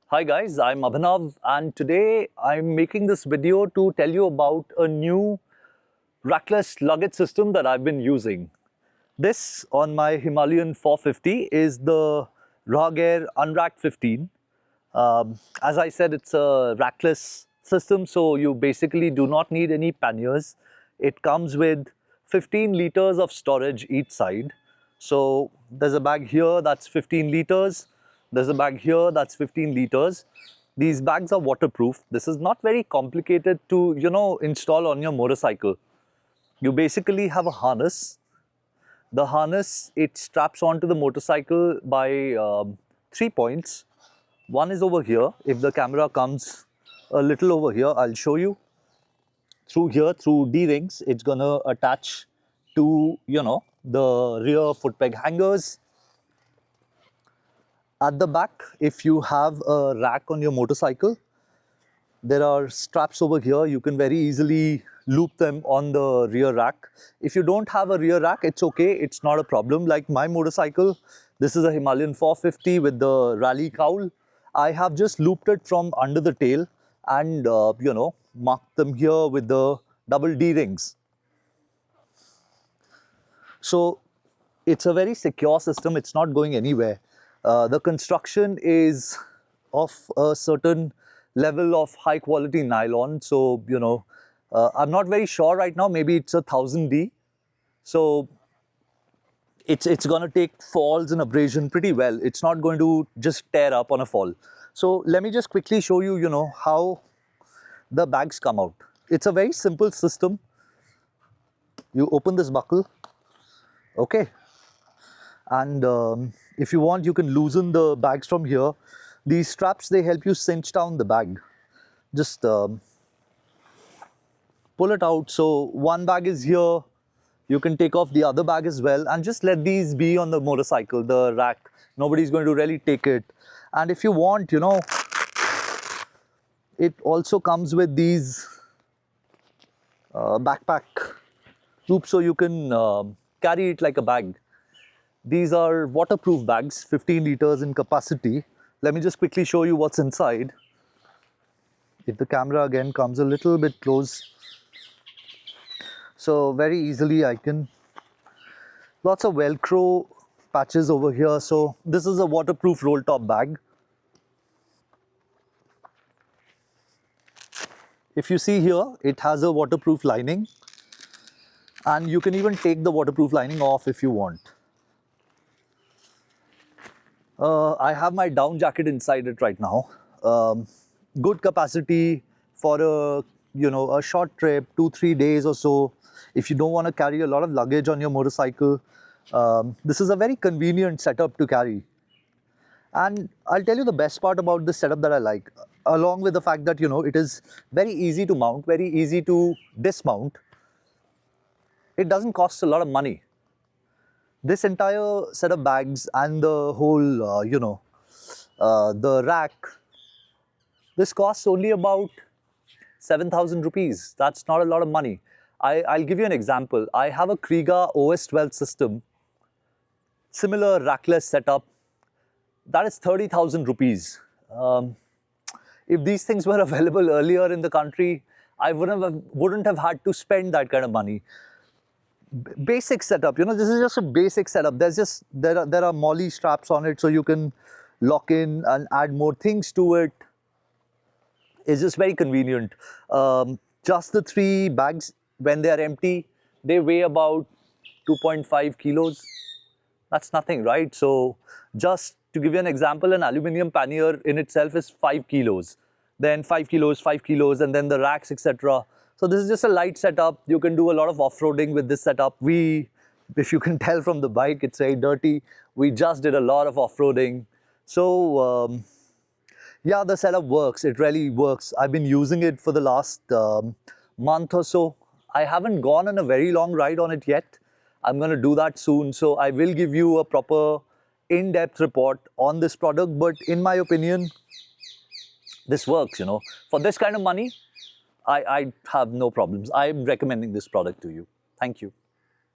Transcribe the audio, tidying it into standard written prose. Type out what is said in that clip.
Hi guys, I'm Abhinav and today I'm making this video to tell you about a new rackless luggage system that I've been using. This on my Himalayan 450 is the Rah Gear Unrack 15. As I said, it's a rackless system, so you basically do not need any panniers. It comes with 15 liters of storage each side. So there's a bag here that's 15 liters. There's a bag here that's 15 liters. These bags are waterproof. This is not very complicated to, install on your motorcycle. You basically have a harness. The harness, it straps onto the motorcycle by 3 points. One is over here. If the camera comes a little over here, I'll show you. Through here, through D-rings, it's gonna attach to, the rear foot peg hangers. At the back, if you have a rack on your motorcycle, there are straps over here. You can very easily loop them on the rear rack. If you don't have a rear rack, it's okay. It's not a problem. Like my motorcycle, this is a Himalayan 450 with the rally cowl. I have just looped it from under the tail and, marked them here with the double D rings. So it's a very secure system. It's not going anywhere. The construction is of a certain level of high quality nylon. So, I'm not very sure right now. Maybe it's 1000D. So it's going to take falls and abrasion pretty well. It's not going to just tear up on a fall. So let me just quickly show you, how the bags come out. It's a very simple system. You open this buckle, okay? And if you want, you can loosen the bags from here. These straps, they help you cinch down the bag. Just pull it out. So one bag is here. You can take off the other bag as well and just let these be on the motorcycle, the rack. Nobody's going to really take it. And if you want, it also comes with these backpack loops, so you can carry it like a bag. These are waterproof bags, 15 liters in capacity. Let me just quickly show you what's inside. If the camera again comes a little bit close. So very easily I can, lots of Velcro patches over here. So this is a waterproof roll top bag. If you see here, it has a waterproof lining. And you can even take the waterproof lining off if you want. I have my down jacket inside it right now. Good capacity for a short trip, 2-3 days or so. If you don't want to carry a lot of luggage on your motorcycle, this is a very convenient setup to carry. And I'll tell you the best part about this setup that I like, along with the fact that, it is very easy to mount, very easy to dismount. It doesn't cost a lot of money. This entire set of bags and the whole, the rack, this costs only about 7,000 rupees. That's not a lot of money. I'll give you an example. I have a Kriega OS12 system, similar rackless setup. That is 30,000 rupees. If these things were available earlier in the country, I wouldn't have had to spend that kind of money. Basic setup, this is just a basic setup. There are molly straps on it, so you can lock in and add more things to it. It's just very convenient. Just the 3 bags, when they are empty, they weigh about 2.5 kilos. That's nothing, right? So just to give you an example, an aluminium pannier in itself is 5 kilos. Then 5 kilos, 5 kilos, and then the racks, etc. So this is just a light setup. You can do a lot of off-roading with this setup. If you can tell from the bike, it's very dirty. We just did a lot of off-roading. So yeah, the setup works. It really works. I've been using it for the last month or so. I haven't gone on a very long ride on it yet. I'm going to do that soon. So I will give you a proper in-depth report on this product. But in my opinion, this works, For this kind of money, I have no problems. I'm recommending this product to you. Thank you.